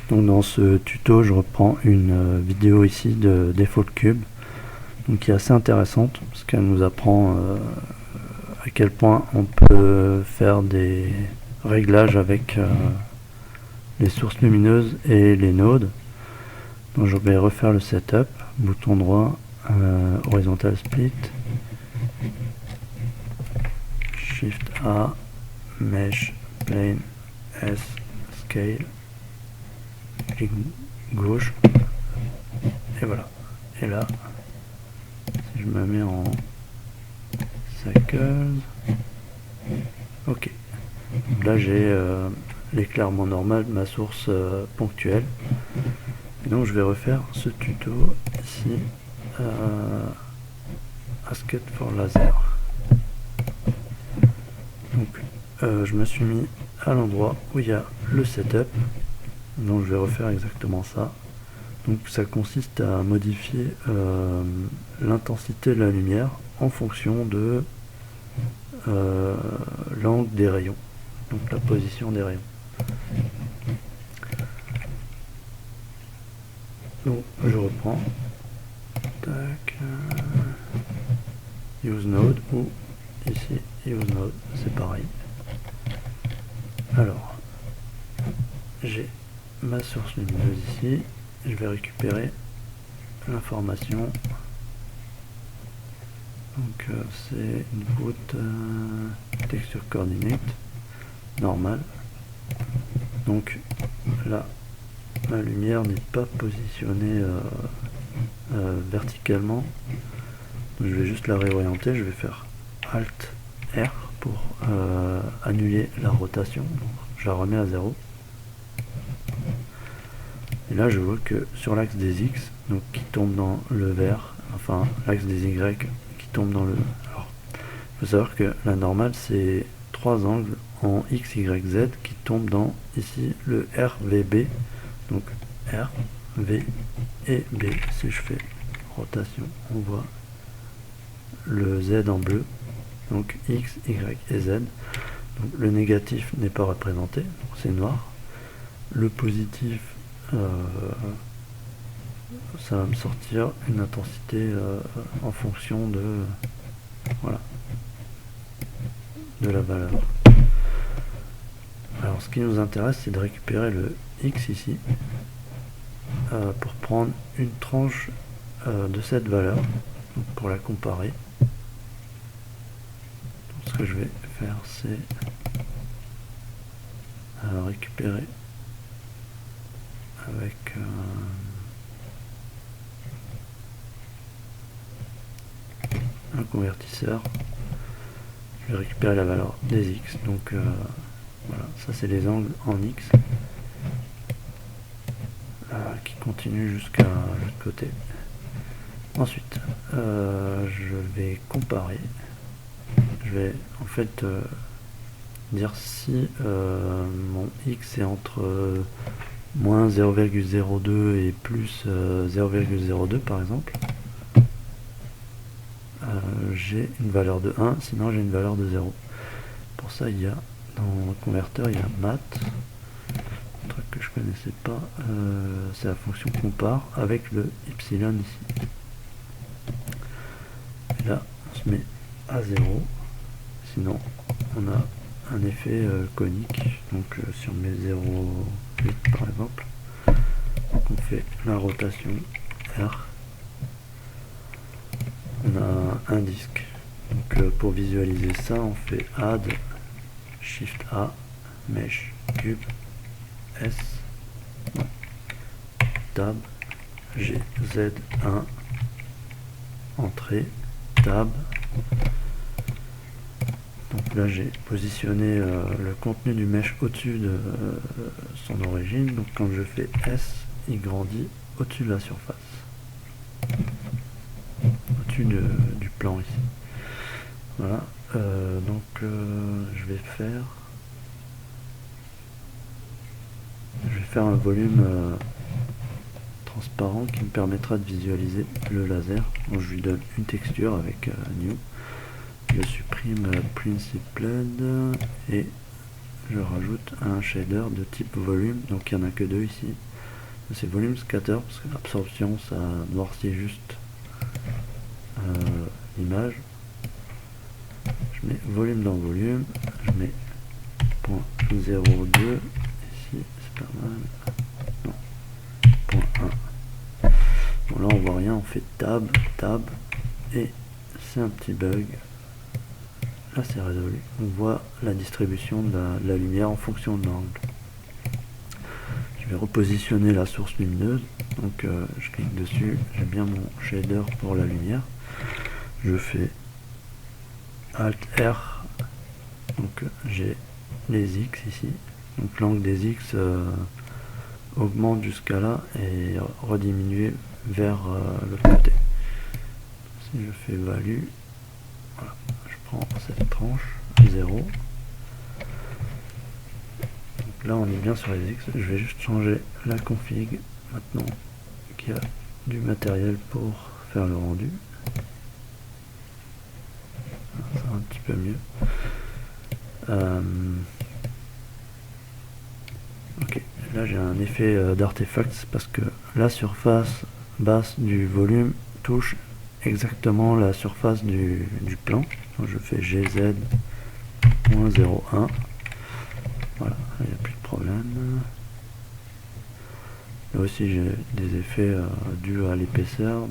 Donc dans ce tuto, je reprends une vidéo ici de Default Cube, donc qui est assez intéressante parce qu'elle nous apprend à quel point on peut faire des réglages avec les sources lumineuses et les nodes. Donc je vais refaire le setup, bouton droit, horizontal split, Shift A, Mesh, Plane, S, Scale, clic gauche, et voilà. Et là, si je me mets en Cycles, ok. Donc là j'ai l'éclairement normal de ma source ponctuelle. Et donc je vais refaire ce tuto ici, Asket for Laser. Donc je me suis mis à l'endroit où il y a le setup, donc je vais refaire exactement ça. Donc ça consiste à modifier l'intensité de la lumière en fonction de l'angle des rayons, donc la position des rayons. Donc je reprends, tac, use node, ou ici use node, c'est pareil. Alors j'ai ma source lumineuse ici, je vais récupérer l'information. Donc c'est une route texture coordinate normale. Donc là la lumière n'est pas positionnée verticalement, donc je vais juste la réorienter. Je vais faire Alt R pour annuler la rotation, donc je la remets à 0. Et là je vois que sur l'axe des X, donc qui tombe dans le vert, enfin l'axe des Y qui tombe dans le... Alors il faut savoir que la normale c'est 3 angles en X, Y, Z qui tombent dans ici le RVB. Donc R, V et B. Si je fais rotation, on voit le Z en bleu, donc X, Y et Z. Donc le négatif n'est pas représenté, c'est noir. Le positif, ça va me sortir une intensité en fonction de, voilà, de la valeur. Alors ce qui nous intéresse, c'est de récupérer le X ici pour prendre une tranche de cette valeur, donc pour la comparer. Donc, ce que je vais faire, c'est récupérer avec un convertisseur. Je vais récupérer la valeur des X, donc voilà, ça c'est les angles en X qui continuent jusqu'à l'autre côté. Ensuite je vais comparer, je vais en fait dire si mon X est entre moins 0,02 et plus 0,02 par exemple, j'ai une valeur de 1, sinon j'ai une valeur de 0. Pour ça il y a dans le converteur, il y a mat, un truc que je connaissais pas, c'est la fonction compare avec le epsilon ici. Et là on se met à 0, sinon on a un effet conique. Donc si on met 0,8 par exemple, on fait la rotation R, on a un disque. Donc pour visualiser ça, on fait Add, Shift A, Mesh, Cube, S, Tab, G, Z1, Entrée, Tab. Donc là j'ai positionné le contenu du mesh au-dessus de son origine. Donc quand je fais S, il grandit au-dessus de la surface, au-dessus du plan ici. Voilà, donc je vais faire un volume transparent qui me permettra de visualiser le laser. Donc je lui donne une texture avec New. Je supprime Principled et je rajoute un shader de type volume, donc il n'y en a que deux ici. c'est volume scatter parce que l'absorption ça noircit juste l'image. Je mets volume dans volume, je mets .02 ici, c'est pas mal. Non, .1. Bon là on voit rien, on fait tab, et c'est un petit bug. Là c'est résolu. On voit la distribution de la lumière en fonction de l'angle. Je vais repositionner la source lumineuse. Donc je clique dessus, j'ai bien mon shader pour la lumière. Je fais Alt R. Donc j'ai les X ici. Donc l'angle des X augmente jusqu'à là et rediminue vers l'autre côté. Si je fais value, voilà, je prends cette tranche 0. Donc là on est bien sur les X. Je vais juste changer la config maintenant qu'il y a du matériel pour faire le rendu. Ça va un petit peu mieux. Ok, là j'ai un effet d'artefact parce que la surface basse du volume touche exactement la surface du plan. Donc je fais GZ.01. Voilà, il n'y a plus de problème. Là aussi j'ai des effets dus à l'épaisseur.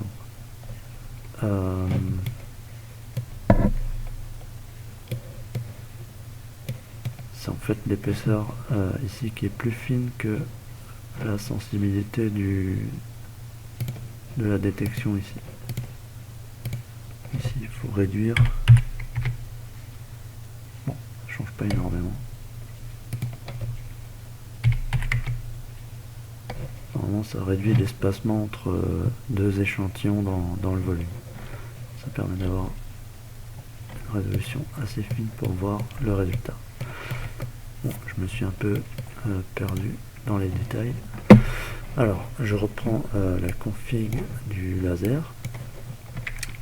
C'est en fait l'épaisseur ici qui est plus fine que la sensibilité de la détection ici. Ici il faut réduire. Bon, ça change pas énormément. Normalement ça réduit l'espacement entre deux échantillons dans le volume. Ça permet d'avoir une résolution assez fine pour voir le résultat. Bon, je me suis un peu perdu dans les détails. Alors, je reprends la config du laser.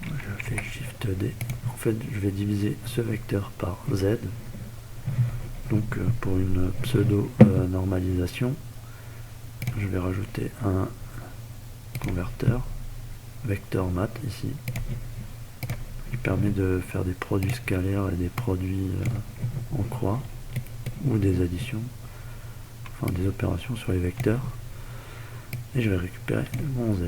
Je fais Shift D. En fait, je vais diviser ce vecteur par Z. Donc, pour une pseudo normalisation, je vais rajouter un converteur vecteur mat ici, qui permet de faire des produits scalaires et des produits en croix, ou des additions, enfin des opérations sur les vecteurs. Et je vais récupérer mon Z.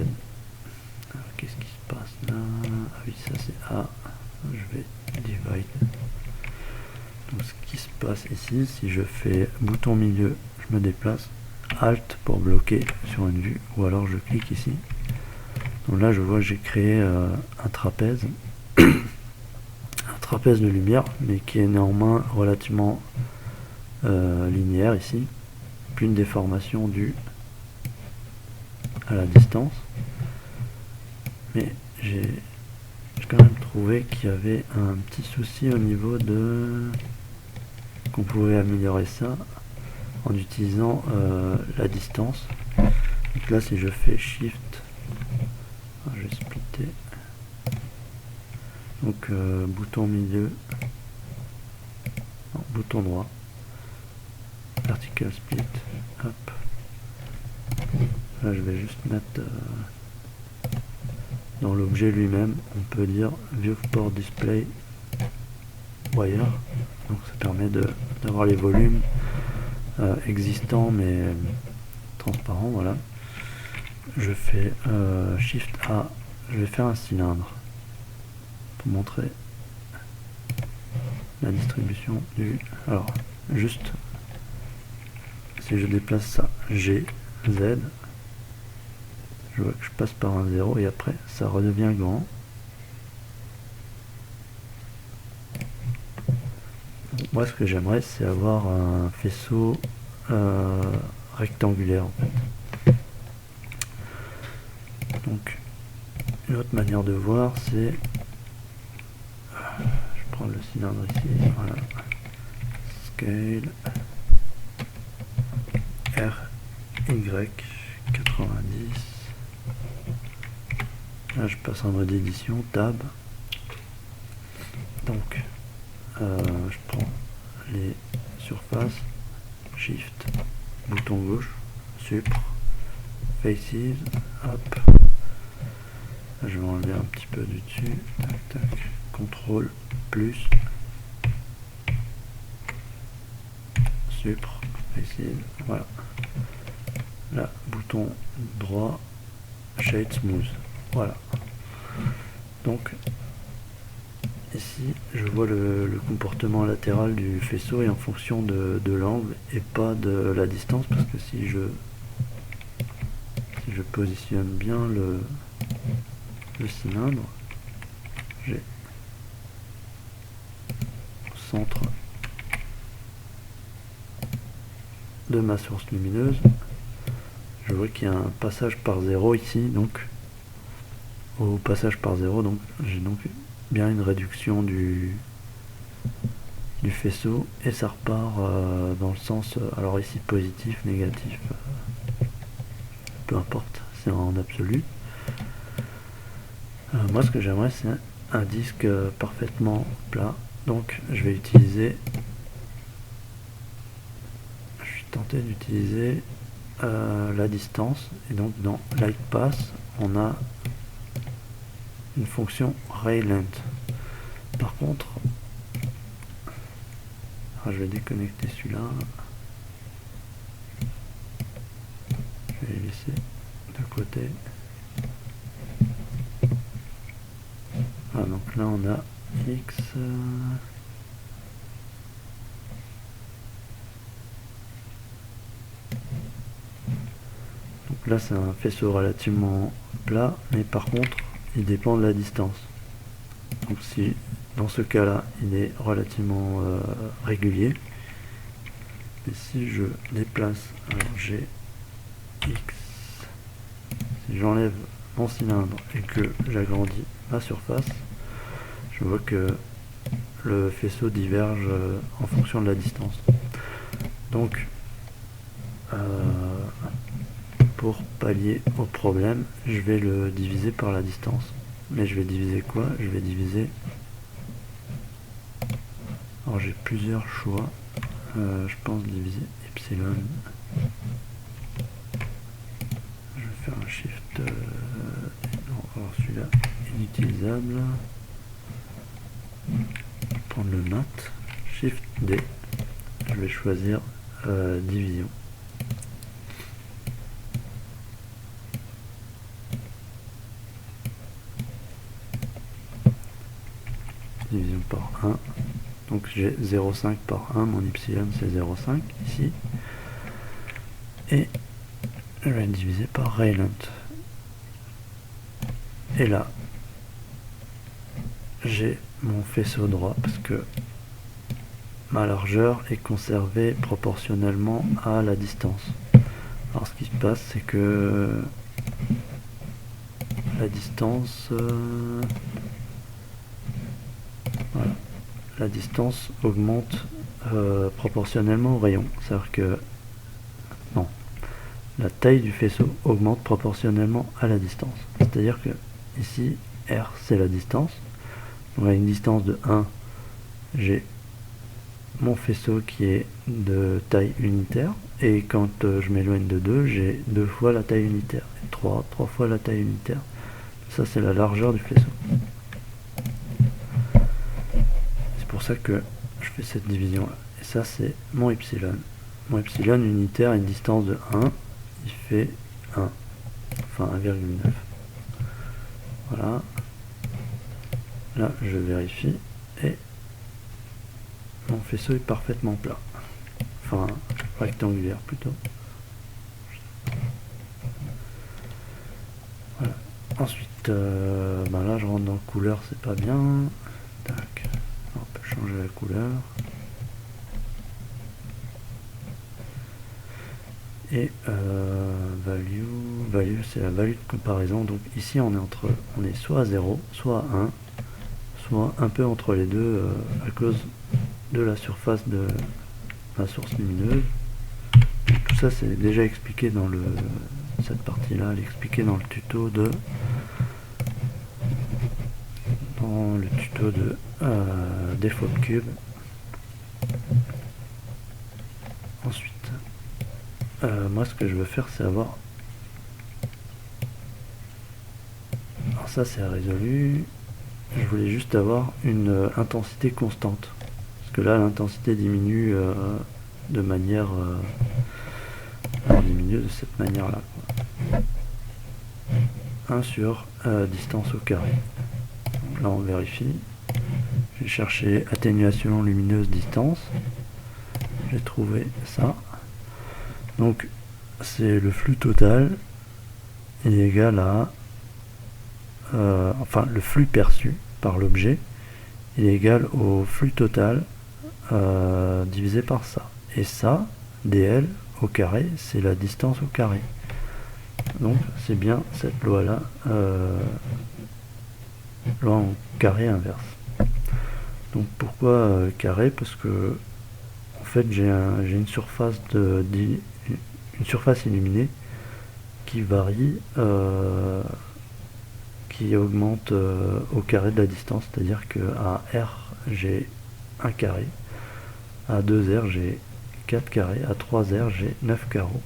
Qu'est-ce qui se passe là? Ah oui, ça c'est A. Je vais divide. Donc ce qui se passe ici, si je fais bouton milieu, je me déplace, Alt pour bloquer sur une vue, ou alors je clique ici. Donc là je vois que j'ai créé un trapèze. Un trapèze de lumière, mais qui est néanmoins relativement linéaire ici, puis une déformation due à la distance. Mais j'ai quand même trouvé qu'il y avait un petit souci au niveau de qu'on pouvait améliorer ça en utilisant la distance. Donc là si je fais Shift, je vais splitter, donc bouton milieu, non, bouton droit, vertical split, hop. Là je vais juste mettre dans l'objet lui-même, on peut dire viewport display wire, donc ça permet d'avoir les volumes existants mais transparents. Voilà, je fais Shift A, je vais faire un cylindre pour montrer la distribution du... Alors juste si je déplace ça G, Z, je vois que je passe par un 0 et après ça redevient grand. Moi ce que j'aimerais c'est avoir un faisceau rectangulaire en fait. Donc une autre manière de voir c'est, je prends le cylindre ici, voilà, scale RY 90. Là je passe en mode édition, tab. Donc je prends les surfaces, shift, bouton gauche, supre, faces, hop, je vais enlever un petit peu du dessus, tac tac, contrôle plus, supre, faces, voilà, là, bouton droit, shade smooth, voilà. Donc ici je vois le comportement latéral du faisceau et en fonction de l'angle et pas de la distance, parce que si je positionne bien le cylindre, j'ai centre de ma source lumineuse, je vois qu'il y a un passage par 0 ici, donc au passage par 0, donc j'ai donc bien une réduction du faisceau et ça repart dans le sens, alors ici positif, négatif, peu importe, c'est en absolu. Moi ce que j'aimerais c'est un disque parfaitement plat, donc je vais utiliser, je suis tenté d'utiliser la distance, et donc dans Light Path on a une fonction Ray Length. Par contre, je vais déconnecter celui-là, je vais les laisser de côté. Ah, donc là on a X, donc là c'est un faisceau relativement plat, mais par contre il dépend de la distance. Donc si dans ce cas là il est relativement régulier, et si je déplace, alors j'ai X, si j'enlève mon cylindre et que j'agrandis ma surface, je vois que le faisceau diverge en fonction de la distance. Donc pour pallier au problème, je vais le diviser par la distance. Mais je vais diviser quoi? Je vais diviser... Alors j'ai plusieurs choix. Je pense diviser epsilon. Je vais faire un shift... non, alors celui-là, inutilisable. Prendre le mat. Shift D. Je vais choisir division. Division par 1. Donc j'ai 0,5 par 1, mon epsilon c'est 0,5 ici. Et je vais le diviser par Ray Length. Et là, j'ai mon faisceau droit parce que ma largeur est conservée proportionnellement à la distance. Alors ce qui se passe, c'est que la distance... voilà. La distance augmente proportionnellement au rayon. C'est-à-dire que... non. La taille du faisceau augmente proportionnellement à la distance. C'est-à-dire que ici, R c'est la distance. Donc à une distance de 1, j'ai mon faisceau qui est de taille unitaire. Et quand je m'éloigne de 2, j'ai 2 fois la taille unitaire. Et 3 fois la taille unitaire. Ça c'est la largeur du faisceau. C'est pour ça que je fais cette division là. Et ça c'est mon epsilon. Mon epsilon unitaire à une distance de 1, il fait 1. Enfin 1,9. Voilà. Là je vérifie et mon faisceau est parfaitement plat. Enfin rectangulaire plutôt. Voilà. Ensuite, là je rentre dans couleur, c'est pas bien. Tac. On peut changer la couleur. Et value c'est la value de comparaison. Donc ici on est soit à 0, soit à 1, soit un peu entre les deux à cause de la surface de la source lumineuse. Tout ça c'est déjà expliqué dans cette partie là, expliqué dans le tuto de Default Cube. Ensuite moi ce que je veux faire c'est avoir ça c'est résolu. Je voulais juste avoir une intensité constante. Parce que là l'intensité diminue de manière... diminue de cette manière là. 1 sur distance au carré. Donc là on vérifie. J'ai cherché atténuation lumineuse distance. J'ai trouvé ça. Donc c'est le flux total est égal à enfin le flux perçu par l'objet est égal au flux total divisé par ça. Et ça, dl au carré, c'est la distance au carré. Donc c'est bien cette loi là, loi en carré inverse. Donc pourquoi carré? Parce que en fait j'ai une surface une surface illuminée qui varie, qui augmente au carré de la distance, c'est-à-dire que à R j'ai 1 carré, à 2R j'ai 4 carrés, à 3R j'ai 9 carreaux.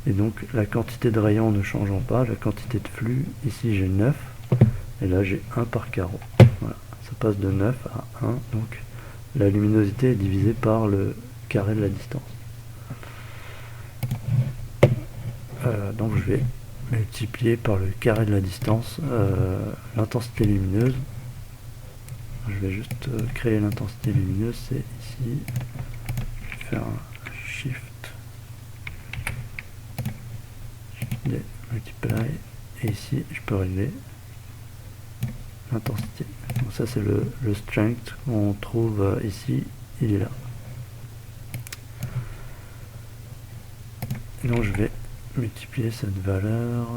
Et donc la quantité de rayons ne changeant pas, la quantité de flux, ici j'ai 9, et là j'ai 1 par carreau. Voilà, ça passe de 9 à 1, donc la luminosité est divisée par le carré de la distance. Donc je vais multiplier par le carré de la distance l'intensité lumineuse. Je vais juste créer l'intensité lumineuse, c'est ici. Je vais faire un shift D multiply, et ici je peux régler l'intensité. Donc ça c'est le strength qu'on trouve ici, il est là. Et donc je vais multiplier cette valeur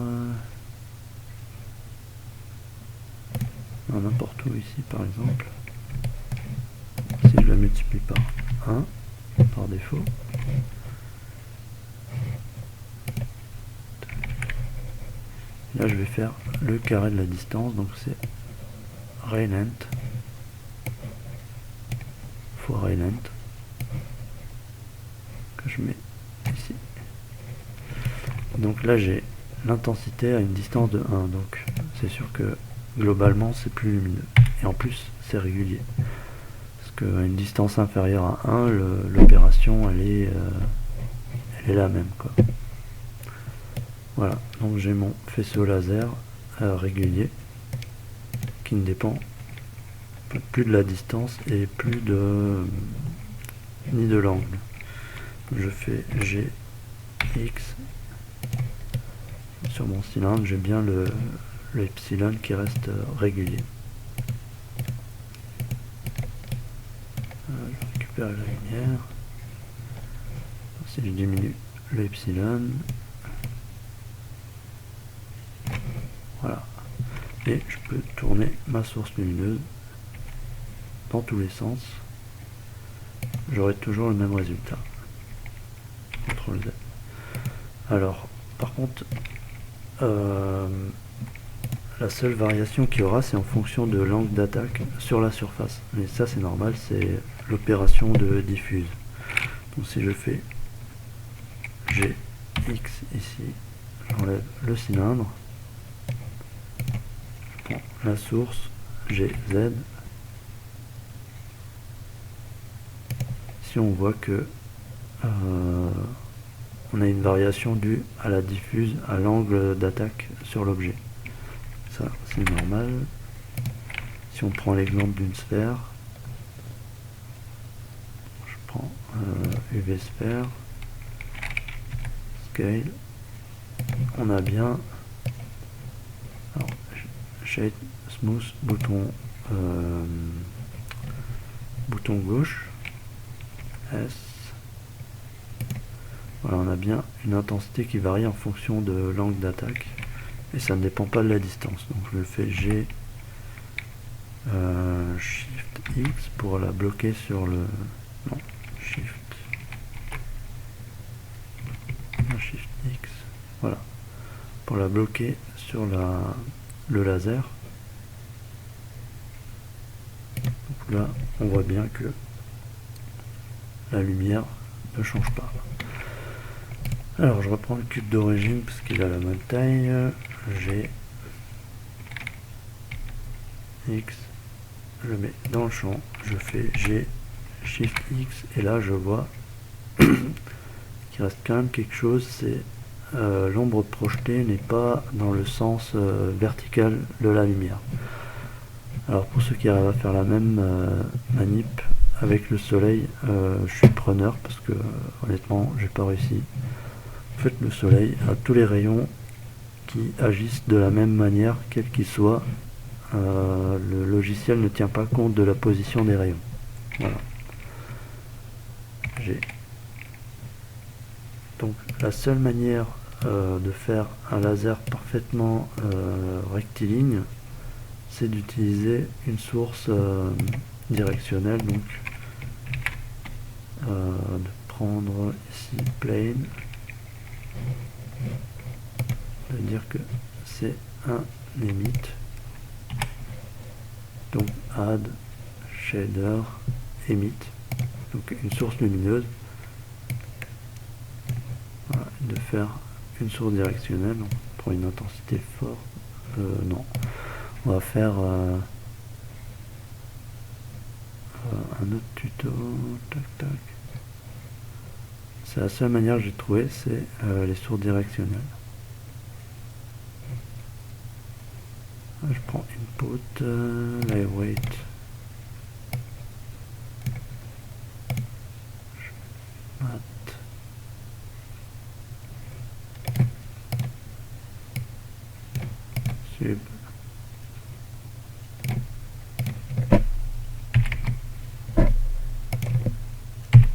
n'importe où ici par exemple. Si je la multiplie par 1 par défaut, là je vais faire le carré de la distance, donc c'est ray length fois ray length que je mets ici. Donc là j'ai l'intensité à une distance de 1, donc c'est sûr que globalement c'est plus lumineux, et en plus c'est régulier, parce qu'à une distance inférieure à 1, l'opération elle est la même quoi. Voilà, donc j'ai mon faisceau laser régulier qui ne dépend plus de la distance et plus de ni de l'angle. Je fais Gx sur mon cylindre, j'ai bien le epsilon qui reste régulier. Je récupère la lumière. Si je diminue le epsilon, voilà, et je peux tourner ma source lumineuse dans tous les sens, j'aurai toujours le même résultat. CTRL Z. Alors par contre la seule variation qu'il y aura, c'est en fonction de l'angle d'attaque sur la surface, mais ça c'est normal, c'est l'opération de diffuse. Donc si je fais Gx ici, j'enlève le cylindre, je prends la source GZ, ici on voit que on a une variation due à la diffuse, à l'angle d'attaque sur l'objet. Ça c'est normal. Si on prend l'exemple d'une sphère, je prends UV sphère, scale, on a bien alors, shade smooth, bouton gauche, S. Voilà, on a bien une intensité qui varie en fonction de l'angle d'attaque, et ça ne dépend pas de la distance. Donc je fais G Shift X pour la bloquer sur le... Non, Shift X, voilà, pour la bloquer sur le laser. Donc là, on voit bien que la lumière ne change pas. Alors je reprends le cube d'origine parce qu'il a la même taille. J'ai X, je mets dans le champ, je fais G, Shift X, et là je vois qu'il reste quand même quelque chose, c'est l'ombre projetée n'est pas dans le sens vertical de la lumière. Alors pour ceux qui arrivent à faire la même manip avec le soleil, je suis preneur parce que honnêtement j'ai pas réussi. En fait, le soleil a tous les rayons qui agissent de la même manière, quel qu'ils soient. Le logiciel ne tient pas compte de la position des rayons. Voilà. Donc la seule manière de faire un laser parfaitement rectiligne, c'est d'utiliser une source directionnelle. Donc de prendre ici plane, de dire que c'est un emit, donc add shader emit, donc une source lumineuse. Voilà, de faire une source directionnelle pour une intensité forte. Non, on va faire un autre tuto. Tac tac. C'est la seule manière que j'ai trouvé, c'est les sources directionnelles. Je prends input, lightweight. Sub.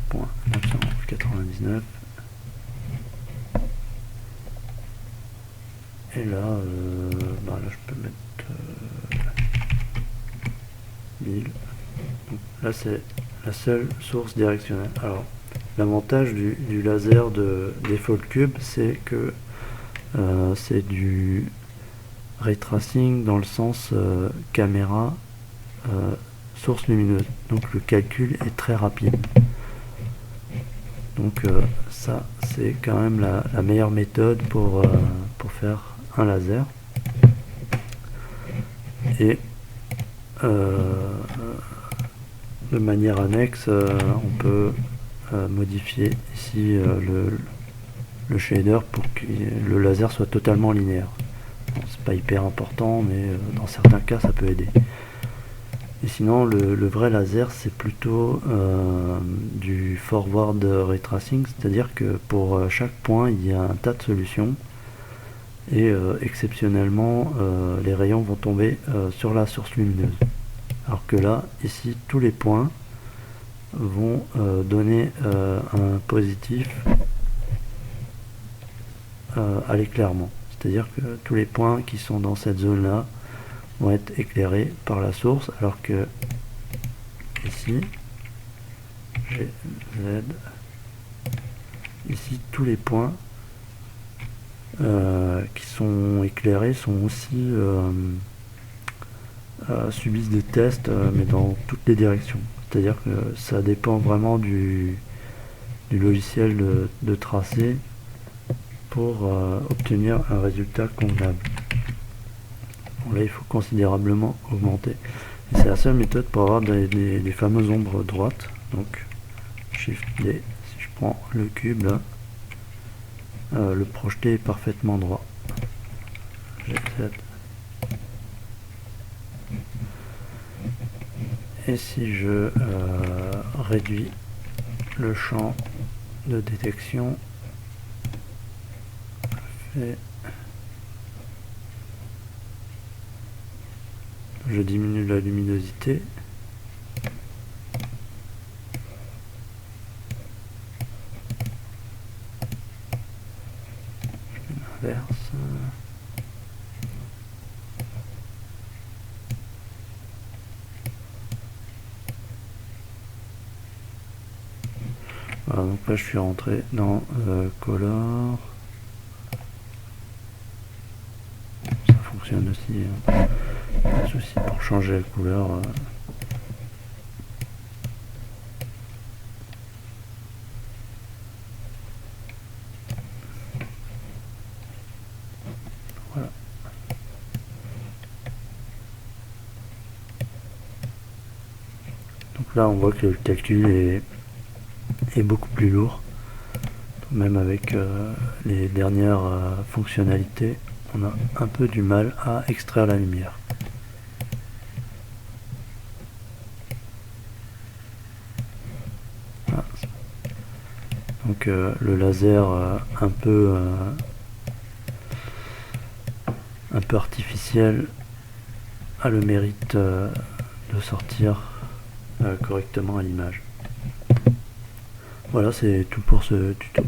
Point 999. Et là, là je peux mettre 1000. Donc, là c'est la seule source directionnelle. Alors l'avantage du laser de Default Cube, c'est que c'est du ray tracing dans le sens caméra source lumineuse, donc le calcul est très rapide. Donc ça c'est quand même la meilleure méthode pour faire un laser. Et de manière annexe, on peut modifier ici le shader pour que le laser soit totalement linéaire. Bon, c'est pas hyper important, mais dans certains cas ça peut aider. Et sinon le vrai laser, c'est plutôt du forward ray tracing, c'est-à-dire que pour chaque point il y a un tas de solutions et exceptionnellement les rayons vont tomber sur la source lumineuse. Alors que là, ici, tous les points vont donner un positif à l'éclairement. C'est-à-dire que tous les points qui sont dans cette zone-là vont être éclairés par la source, alors que ici, j'ai Z, ici, tous les points qui sont éclairés sont aussi subissent des tests, mais dans toutes les directions. C'est-à-dire que ça dépend vraiment du logiciel de tracé pour obtenir un résultat convenable. Bon, là, il faut considérablement augmenter. Et c'est la seule méthode pour avoir des fameuses ombres droites. Donc, Shift D, si je prends le cube là, le projeté est parfaitement droit. G7. Et si je réduis le champ de détection, je diminue la luminosité, je fais l'inverse. Voilà, donc là je suis rentré dans Color. Ça fonctionne aussi, hein. Pas de souci pour changer la couleur. Voilà. là on voit que le calcul est beaucoup plus lourd. Même avec les dernières fonctionnalités, on a un peu du mal à extraire la lumière. Ah. Donc le laser un peu artificiel a le mérite de sortir correctement à l'image. Voilà, c'est tout pour ce tuto.